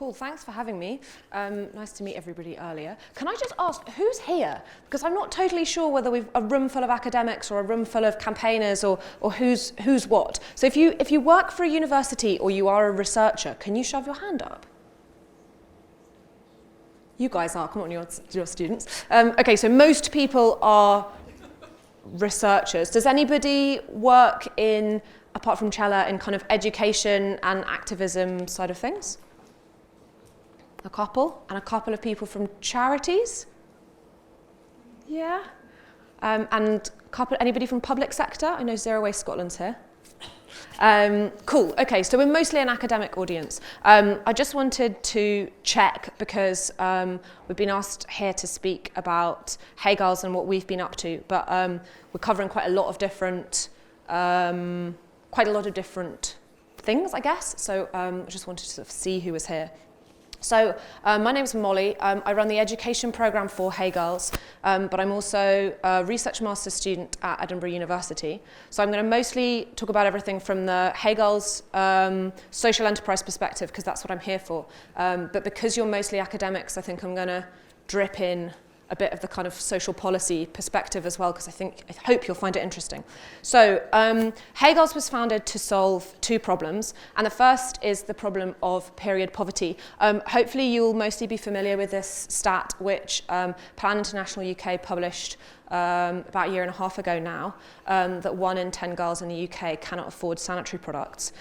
Cool, thanks for having me. Nice to meet everybody earlier. Can I just ask, who's here? Because I'm not totally sure whether we've a room full of academics or a room full of campaigners or who's what. So if you work for a university or you are a researcher, can you shove your hand up? You guys are, come on, you're students. Okay, so most people are researchers. Does anybody work in, apart from Cella, in kind of education and activism side of things? A couple, and a couple of people from charities. Yeah. And anybody from public sector? I know Zero Waste Scotland's here. Cool, okay, so we're mostly an academic audience. I just wanted to check because we've been asked here to speak about Hegels and what we've been up to, but we're covering quite a lot of different things, I guess. So I just wanted to sort of see who was here. So my name's Molly. I run the education programme for Hegels, but I'm also a research master's student at Edinburgh University. So I'm going to mostly talk about everything from the Hegels social enterprise perspective, because that's what I'm here for. But because you're mostly academics, I think I'm going to drip in a bit of the kind of social policy perspective as well, because I hope you'll find it interesting. So Hegels was founded to solve two problems, and the first is the problem of period poverty. Hopefully you'll mostly be familiar with this stat, which Plan International UK published about a year and a half ago now, that 1 in 10 girls in the UK cannot afford sanitary products.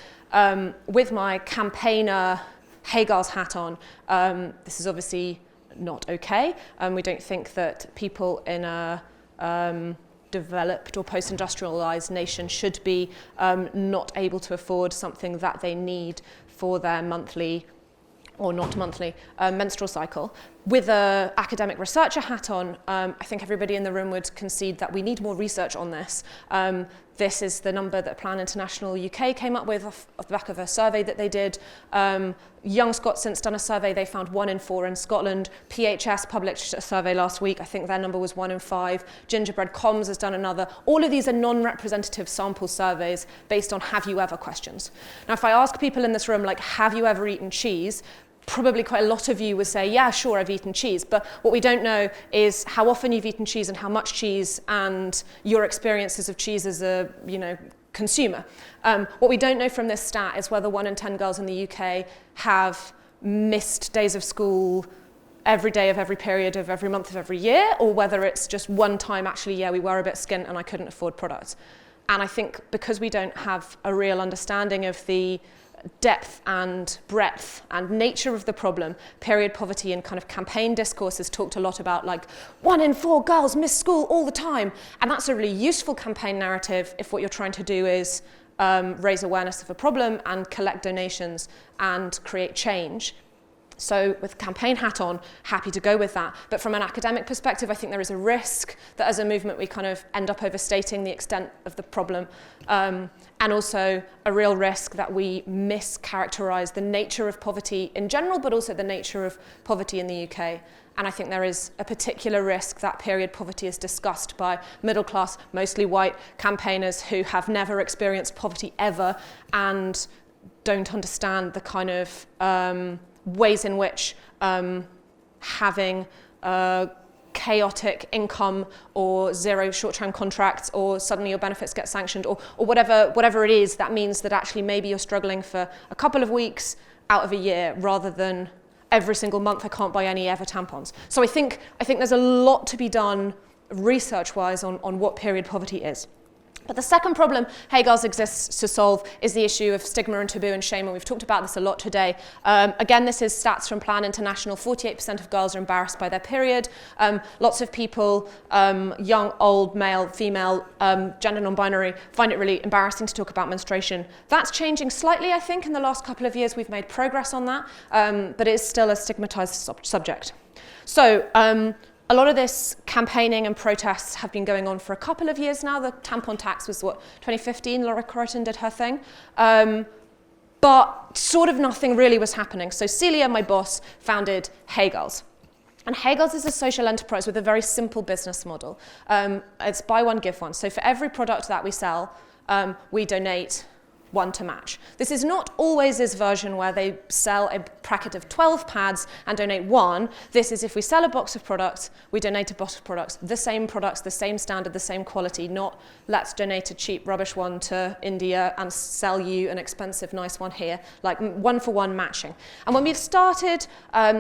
With my campaigner Hegels hat on, this is obviously not okay. We don't think that people in a developed or post-industrialized nation should be not able to afford something that they need for their monthly or not monthly menstrual cycle. With an academic researcher hat on, I think everybody in the room would concede that we need more research on this. This is the number that Plan International UK came up with off the back of a survey that they did. Young Scots since done a survey, they found 1 in 4 in Scotland. PHS published a survey last week, I think their number was 1 in 5. Gingerbread Comms has done another. All of these are non-representative sample surveys based on have you ever questions. Now if I ask people in this room, like, have you ever eaten cheese? Probably quite a lot of you would say, yeah, sure, I've eaten cheese. But what we don't know is how often you've eaten cheese and how much cheese and your experiences of cheese as a consumer. What we don't know from this stat is whether 1 in 10 girls in the UK have missed days of school every day of every period of every month of every year, or whether it's just one time, actually, yeah, we were a bit skint and I couldn't afford products. And I think because we don't have a real understanding of the depth and breadth and nature of the problem, period poverty in kind of campaign discourse has talked a lot about, like, 1 in 4 girls miss school all the time. And that's a really useful campaign narrative if what you're trying to do is raise awareness of a problem and collect donations and create change. So with campaign hat on, happy to go with that. But from an academic perspective, I think there is a risk that as a movement we kind of end up overstating the extent of the problem, and also a real risk that we mischaracterize the nature of poverty in general, but also the nature of poverty in the UK. And I think there is a particular risk that period poverty is discussed by middle class, mostly white campaigners who have never experienced poverty ever and don't understand the kind of ways in which having chaotic income or zero short-term contracts or suddenly your benefits get sanctioned or whatever it is, that means that actually maybe you're struggling for a couple of weeks out of a year rather than every single month I can't buy any ever tampons. So I think there's a lot to be done research-wise on what period poverty is. But the second problem Hegels exists to solve is the issue of stigma and taboo and shame, and we've talked about this a lot today. Again, this is stats from Plan International. 48% of girls are embarrassed by their period. Lots of people, young, old, male, female, gender non-binary, find it really embarrassing to talk about menstruation. That's changing slightly, I think. In the last couple of years, we've made progress on that, but it is still a stigmatized subject. So, a lot of this campaigning and protests have been going on for a couple of years now. The tampon tax was, 2015, Laura Corrigan did her thing. But sort of nothing really was happening. So Celia, my boss, founded Hegels. And Hegels is a social enterprise with a very simple business model. It's buy one, give one. So for every product that we sell, we donate one to match. This is not always this version where they sell a packet of 12 pads and donate one. This is if we sell a box of products, we donate a box of products, the same standard, the same quality, not let's donate a cheap rubbish one to India and sell you an expensive nice one here, like one-for-one matching. And when we started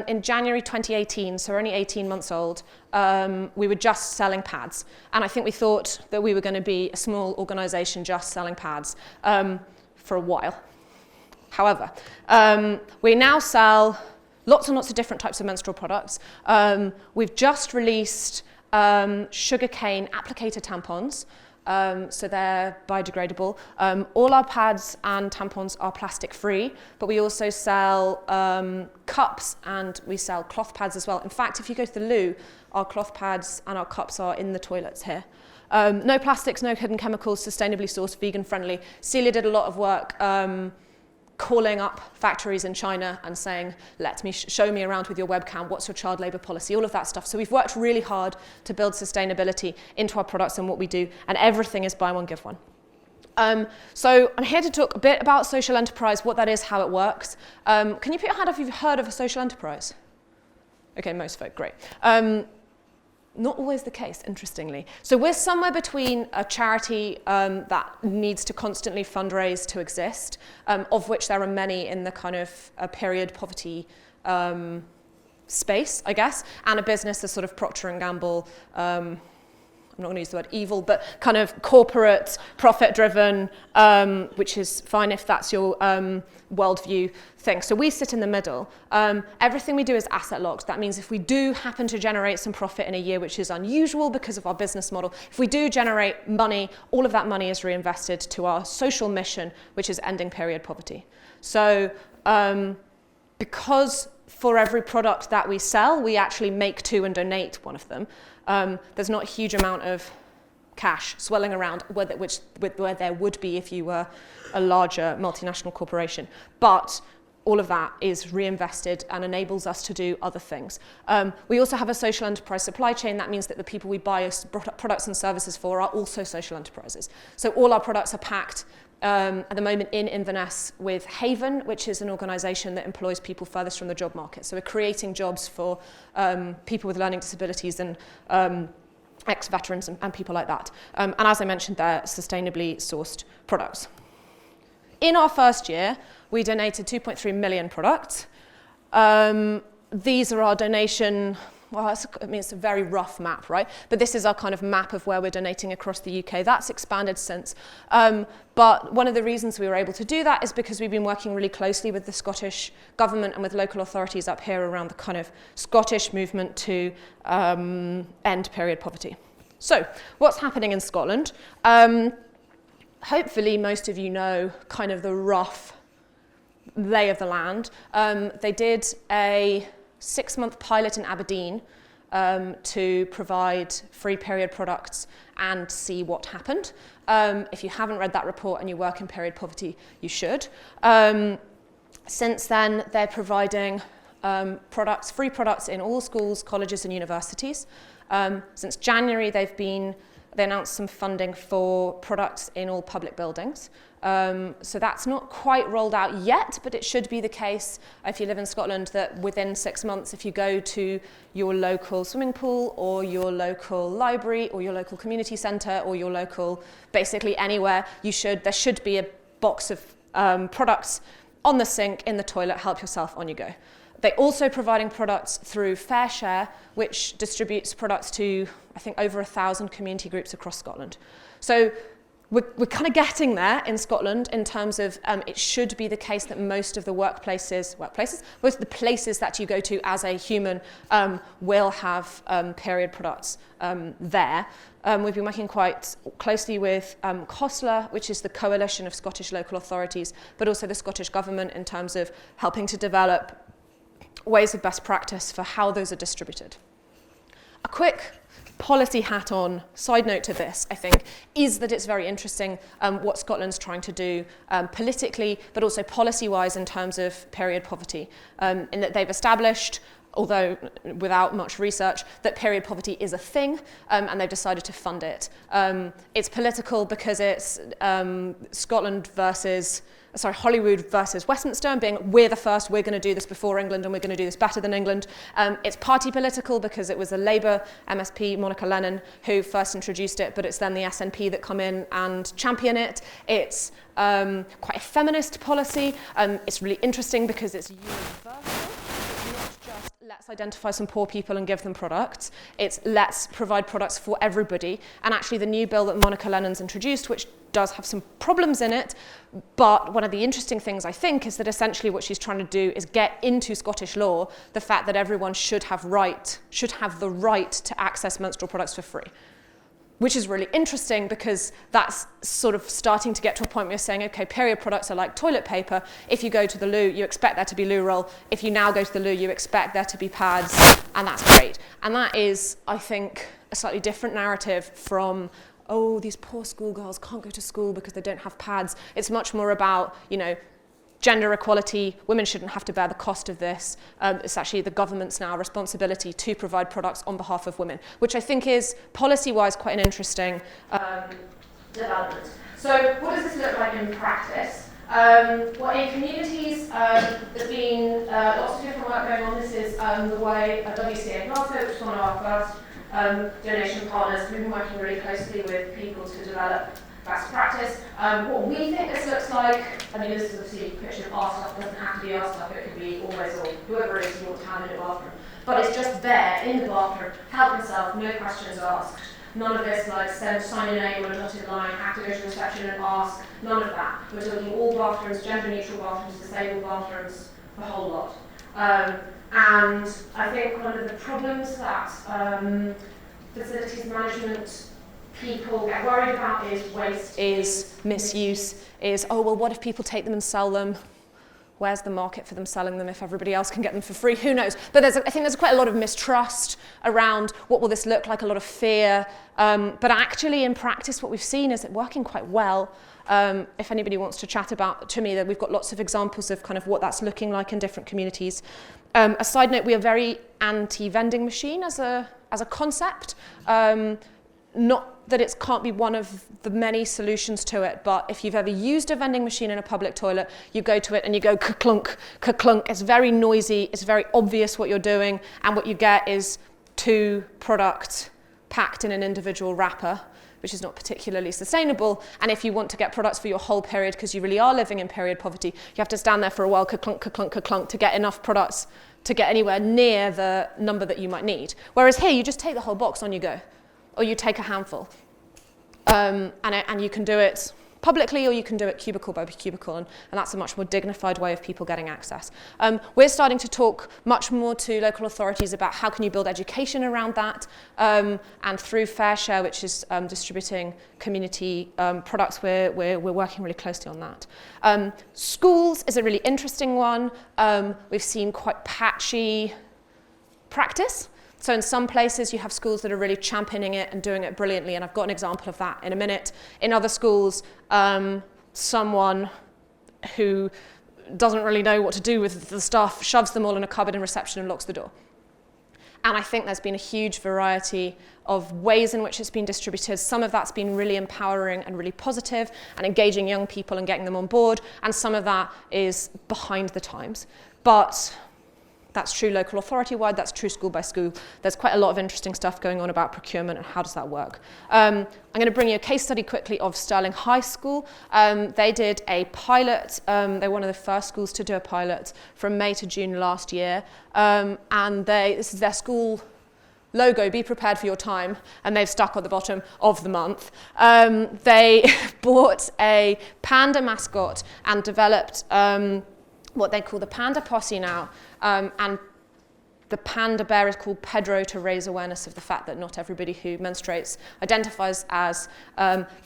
in January 2018, so we're only 18 months old, we were just selling pads. And I think we thought that we were going to be a small organisation just selling pads for a while. However, we now sell lots and lots of different types of menstrual products. We've just released sugarcane applicator tampons, so they're biodegradable. All our pads and tampons are plastic free, but we also sell cups and we sell cloth pads as well. In fact, if you go to the loo, our cloth pads and our cups are in the toilets here. No plastics, no hidden chemicals, sustainably sourced, vegan friendly. Celia did a lot of work calling up factories in China and saying, show me around with your webcam, what's your child labour policy, all of that stuff. So we've worked really hard to build sustainability into our products and what we do, and everything is buy one, give one. So I'm here to talk a bit about social enterprise, what that is, how it works. Can you put your hand up if you've heard of a social enterprise? Okay, most folk, great. Not always the case, interestingly. So we're somewhere between a charity that needs to constantly fundraise to exist, of which there are many in the kind of period poverty space, I guess, and a business that's sort of Procter & Gamble, I'm not going to use the word evil, but kind of corporate, profit-driven, which is fine if that's your worldview thing. So we sit in the middle. Everything we do is asset locked. That means if we do happen to generate some profit in a year, which is unusual because of our business model, if we do generate money, all of that money is reinvested to our social mission, which is ending period poverty. So because for every product that we sell, we actually make two and donate one of them, there's not a huge amount of cash swirling around where there would be if you were a larger multinational corporation. But all of that is reinvested and enables us to do other things. We also have a social enterprise supply chain. That means that the people we buy products and services for are also social enterprises. So all our products are packed at the moment in Inverness with Haven, which is an organisation that employs people furthest from the job market. So we're creating jobs for people with learning disabilities and ex-veterans and people like that. And as I mentioned, they're sustainably sourced products. In our first year, we donated 2.3 million products. These are our donation. Well, it's a very rough map, right? But this is our kind of map of where we're donating across the UK. That's expanded since. But one of the reasons we were able to do that is because we've been working really closely with the Scottish government and with local authorities up here around the kind of Scottish movement to end period poverty. So what's happening in Scotland? Hopefully most of you know kind of the rough lay of the land. They did a 6-month pilot in Aberdeen to provide free period products and see what happened. If you haven't read that report and you work in period poverty, you should. Since then, they're providing free products in all schools, colleges and universities. Since January, they announced some funding for products in all public buildings. So that's not quite rolled out yet, but it should be the case if you live in Scotland that within 6 months, if you go to your local swimming pool or your local library or your local community centre or your local, basically anywhere, there should be a box of products on the sink, in the toilet, help yourself, on you go. They're also providing products through Fair Share, which distributes products to, I think, over 1,000 community groups across Scotland. So we're kind of getting there in Scotland in terms of it should be the case that most of the most of the places that you go to as a human will have period products there. We've been working quite closely with COSLA, which is the coalition of Scottish local authorities, but also the Scottish government in terms of helping to develop ways of best practice for how those are distributed. A quick policy hat on side note to this, I think, is that it's very interesting what Scotland's trying to do politically, but also policy-wise in terms of period poverty, in that they've established although without much research, that period poverty is a thing, and they've decided to fund it. It's political because it's Hollywood versus Westminster, and being, we're the first, we're going to do this before England, and we're going to do this better than England. It's party political because it was a Labour MSP, Monica Lennon, who first introduced it, but it's then the SNP that come in and champion it. It's quite a feminist policy. It's really interesting because it's universal. Let's identify some poor people and give them products. It's let's provide products for everybody. And actually the new bill that Monica Lennon's introduced, which does have some problems in it, but one of the interesting things I think is that essentially what she's trying to do is get into Scottish law the fact that everyone should have the right to access menstrual products for free. Which is really interesting because that's sort of starting to get to a point where you're saying, okay, period products are like toilet paper. If you go to the loo, you expect there to be loo roll. If you now go to the loo, you expect there to be pads, and that's great. And that is, I think, a slightly different narrative from, oh, these poor schoolgirls can't go to school because they don't have pads. It's much more about, gender equality. Women shouldn't have to bear the cost of this. It's actually the government's now responsibility to provide products on behalf of women, which I think is policy-wise quite an interesting development. So what does this look like in practice? Well, in communities, there's been lots of different work going on. This is the way WCA Glasgow, which is one of our first donation partners. We've been working really closely with people to develop best practice. What we think this looks like, this is obviously a picture of our stuff, it doesn't have to be our stuff, it could be always or whoever it is you want to have in the bathroom. But it's just there in the bathroom, help yourself, no questions asked. None of this like sign your name on a dotted line, have to go to reception and ask, none of that. We're talking all bathrooms, gender neutral bathrooms, disabled bathrooms, the whole lot. And I think one of the problems that facilities management people get worried about is waste, is misuse, is, oh, well, what if people take them and sell them? Where's the market for them selling them if everybody else can get them for free? Who knows? But I think there's quite a lot of mistrust around what will this look like, a lot of fear. But actually, in practice, what we've seen is it working quite well. If anybody wants to chat to me, that we've got lots of examples of kind of what that's looking like in different communities. A side note, we are very anti-vending machine as a concept. Not that it can't be one of the many solutions to it, but if you've ever used a vending machine in a public toilet, you go to it and you go ka-clunk, ka-clunk. It's very noisy, it's very obvious what you're doing, and what you get is 2 products packed in an individual wrapper, which is not particularly sustainable. And if you want to get products for your whole period, because you really are living in period poverty, you have to stand there for a while, ka-clunk, ka-clunk, ka-clunk, to get enough products to get anywhere near the number that you might need. Whereas here, you just take the whole box, on you go. Or you take a handful, and you can do it publicly, or you can do it cubicle by cubicle, and that's a much more dignified way of people getting access. We're starting to talk much more to local authorities about how can you build education around that, and through Fair Share, which is distributing community products, we're working really closely on that. Schools is a really interesting one. We've seen quite patchy practice. So in some places you have schools that are really championing it and doing it brilliantly, and I've got an example of that in a minute. In other schools, someone who doesn't really know what to do with the stuff shoves them all in a cupboard in reception and locks the door. And I think there's been a huge variety of ways in which it's been distributed. Some of that's been really empowering and really positive and engaging young people and getting them on board, and some of that is behind the times. But that's true local authority-wide, that's true school by school. There's quite a lot of interesting stuff going on about procurement and how does that work. I'm going to bring you a case study quickly of Stirling High School. They did a pilot. They were one of the first schools to do a pilot from May to June last year. And this is their school logo, be prepared for your time, and they've stuck on the bottom of the month. They bought a panda mascot and developed what they call the Panda Posse now. And the panda bear is called Pedro to raise awareness of the fact that not everybody who menstruates identifies as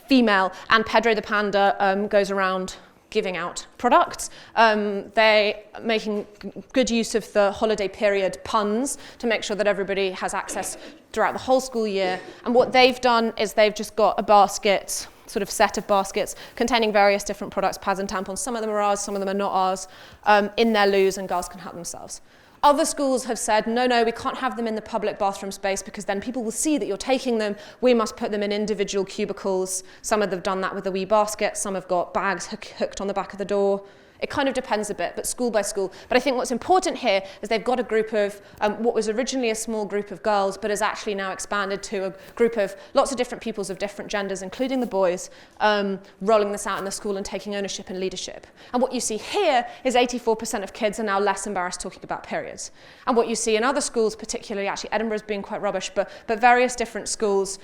female. And Pedro the Panda goes around giving out products. They're making good use of the holiday period puns to make sure that everybody has access throughout the whole school year. And what they've done is they've just got a basket, sort of set of baskets containing various different products, pads and tampons. Some of them are ours, some of them are not ours, in their loos, and girls can help themselves. Other schools have said, no, we can't have them in the public bathroom space because then people will see that you're taking them. We must put them in individual cubicles. Some of them have done that with a wee basket. Some have got bags hooked on the back of the door. It kind of depends a bit, but school by school. But I think what's important here is they've got a group of what was originally a small group of girls, but has actually now expanded to a group of lots of different peoples of different genders, including the boys, rolling this out in the school and taking ownership and leadership. And what you see here is 84% of kids are now less embarrassed talking about periods. And what you see in other schools, particularly actually Edinburgh's been quite rubbish, but various different schools,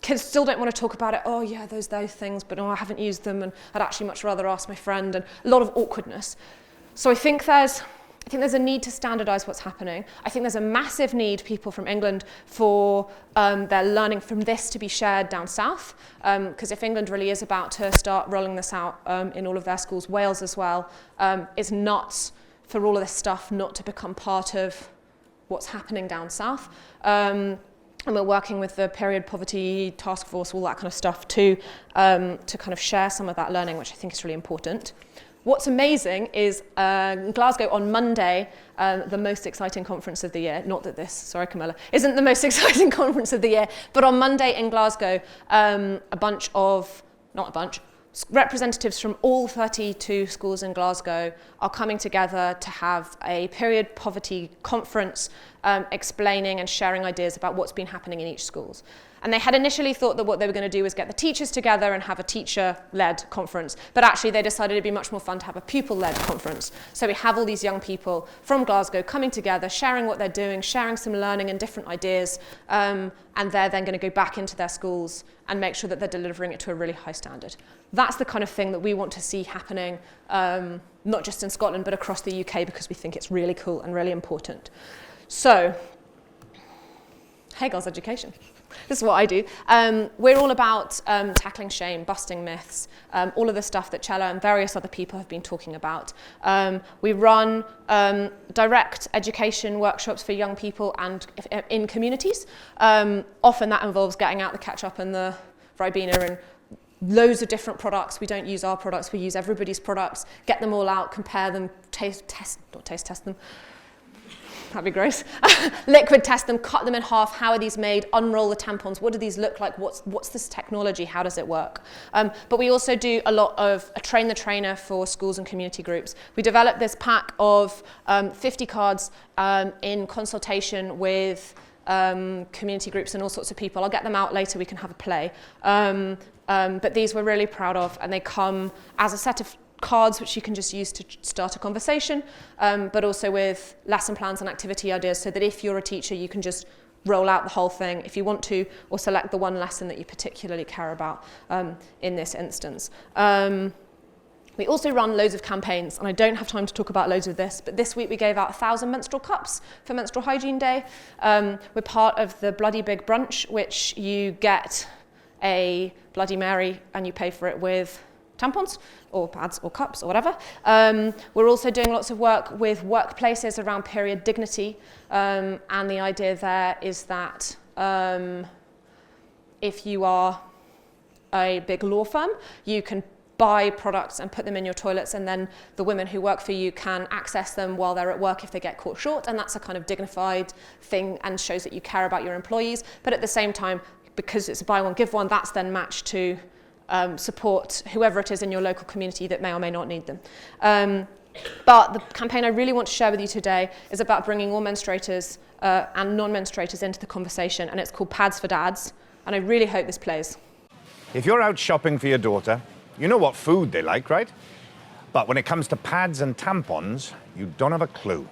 kids still don't want to talk about it. Oh yeah, those things, but I haven't used them, and I'd actually much rather ask my friend, and a lot of awkwardness. So I think there's a need to standardise what's happening. I think there's a massive need, people from England, for their learning from this to be shared down south, because if England really is about to start rolling this out in all of their schools, Wales as well, it's nuts for all of this stuff not to become part of what's happening down south. And we're working with the Period Poverty Task Force, all that kind of stuff, to kind of share some of that learning, which I think is really important. What's amazing is in Glasgow on Monday, the most exciting conference of the year, not that this, sorry Camilla, isn't the most exciting conference of the year, but on Monday in Glasgow, representatives from all 32 schools in Glasgow are coming together to have a period poverty conference explaining and sharing ideas about what's been happening in each schools. And they had initially thought that what they were going to do was get the teachers together and have a teacher-led conference, but actually they decided it'd be much more fun to have a pupil-led conference. So we have all these young people from Glasgow coming together, sharing what they're doing, sharing some learning and different ideas, and they're then going to go back into their schools and make sure that they're delivering it to a really high standard. That's the kind of thing that we want to see happening, not just in Scotland, but across the UK, because we think it's really cool and really important. So, Hegels education. This is what I do. We're all about tackling shame, busting myths, all of the stuff that Cella and various other people have been talking about. We run direct education workshops for young people and in communities. Often that involves getting out the ketchup and the Ribena and loads of different products. We don't use our products, we use everybody's products, get them all out, compare them, taste test them. That'd be gross. Liquid test them, cut them in half. How are these made? Unroll the tampons. What do these look like? What's this technology? How does it work? But we also do a lot of a train the trainer for schools and community groups. We developed this pack of 50 cards in consultation with community groups and all sorts of people. I'll get them out later. We can have a play. But these we're really proud of, and they come as a set of cards which you can just use to start a conversation, but also with lesson plans and activity ideas, so that if you're a teacher you can just roll out the whole thing if you want to, or select the one lesson that you particularly care about in this instance. We also run loads of campaigns, and I don't have time to talk about loads of this, but this week we gave out 1,000 menstrual cups for Menstrual Hygiene Day. We're part of the Bloody Big Brunch, which you get a Bloody Mary and you pay for it with tampons or pads or cups or whatever. We're also doing lots of work with workplaces around period dignity, and the idea there is that if you are a big law firm, you can buy products and put them in your toilets, and then the women who work for you can access them while they're at work if they get caught short, and that's a kind of dignified thing and shows that you care about your employees. But at the same time, because it's a buy one, give one, that's then matched to support whoever it is in your local community that may or may not need them. But the campaign I really want to share with you today is about bringing all menstruators and non-menstruators into the conversation, and it's called Pads for Dads, and I really hope this plays. If you're out shopping for your daughter, you know what food they like, right? But when it comes to pads and tampons, you don't have a clue.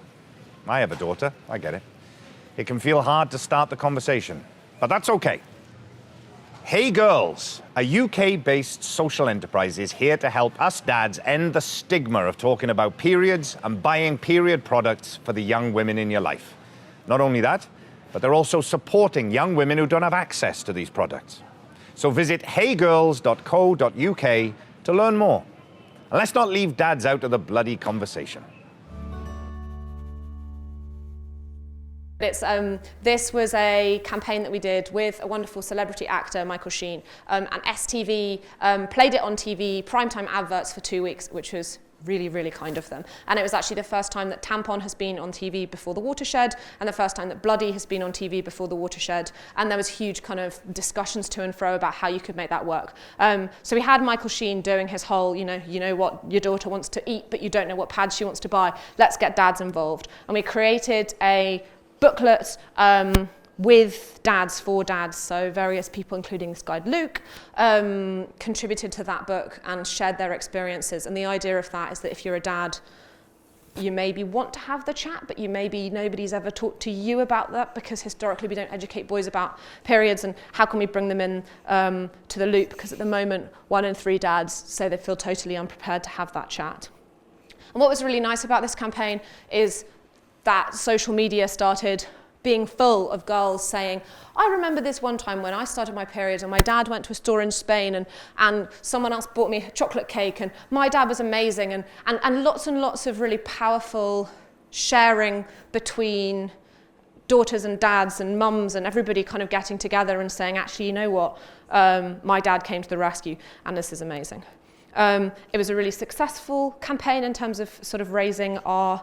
I have a daughter, I get it. It can feel hard to start the conversation, but that's okay. Hey Girls, a UK-based social enterprise, is here to help us dads end the stigma of talking about periods and buying period products for the young women in your life. Not only that, but they're also supporting young women who don't have access to these products. So visit heygirls.co.uk to learn more. And let's not leave dads out of the bloody conversation. This was a campaign that we did with a wonderful celebrity actor, Michael Sheen, and STV played it on TV, primetime adverts for 2 weeks, which was really, really kind of them. And it was actually the first time that Tampon has been on TV before The Watershed, and the first time that Bloody has been on TV before The Watershed. And there was huge kind of discussions to and fro about how you could make that work. So we had Michael Sheen doing his whole, you know what your daughter wants to eat, but you don't know what pads she wants to buy. Let's get dads involved. And we created a booklet with dads, for dads, so various people, including this guy Luke, contributed to that book and shared their experiences. And the idea of that is that if you're a dad, you maybe want to have the chat, but nobody's ever talked to you about that, because historically we don't educate boys about periods, and how can we bring them in to the loop, because at the moment 1 in 3 dads say they feel totally unprepared to have that chat. And what was really nice about this campaign is that social media started being full of girls saying, I remember this one time when I started my period and my dad went to a store in Spain and someone else bought me a chocolate cake and my dad was amazing, and lots of really powerful sharing between daughters and dads and mums and everybody kind of getting together and saying, actually, you know what, my dad came to the rescue and this is amazing. It was a really successful campaign in terms of sort of raising our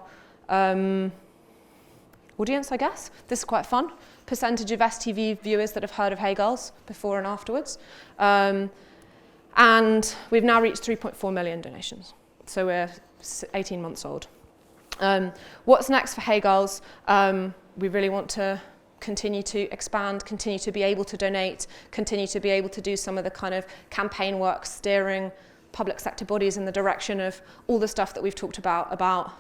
audience, I guess. This is quite fun. Percentage of STV viewers that have heard of Hegels before and afterwards. And we've now reached 3.4 million donations. So we're 18 months old. What's next for Hegels? We really want to continue to expand, continue to be able to donate, continue to be able to do some of the kind of campaign work, steering public sector bodies in the direction of all the stuff that we've talked about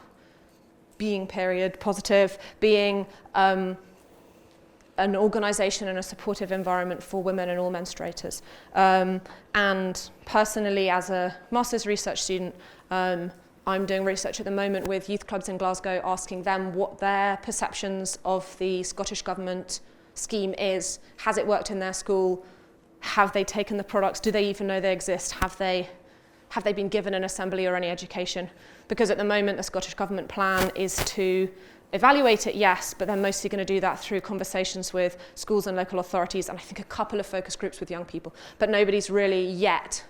being period positive, being an organisation and a supportive environment for women and all menstruators. And personally, as a master's research student, I'm doing research at the moment with youth clubs in Glasgow, asking them what their perceptions of the Scottish Government scheme is. Has it worked in their school? Have they taken the products? Do they even know they exist? Have they been given an assembly or any education? Because at the moment, the Scottish Government plan is to evaluate it, yes, but they're mostly going to do that through conversations with schools and local authorities, and I think a couple of focus groups with young people. But nobody's really yet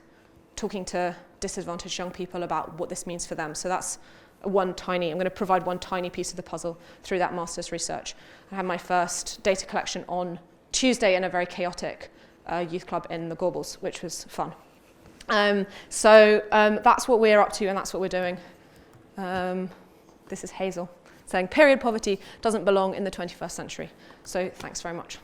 talking to disadvantaged young people about what this means for them. So that's I'm going to provide one tiny piece of the puzzle through that master's research. I had my first data collection on Tuesday in a very chaotic youth club in the Gorbals, which was fun. So that's what we're up to and that's what we're doing. This is Hazel saying period poverty doesn't belong in the 21st century. So thanks very much.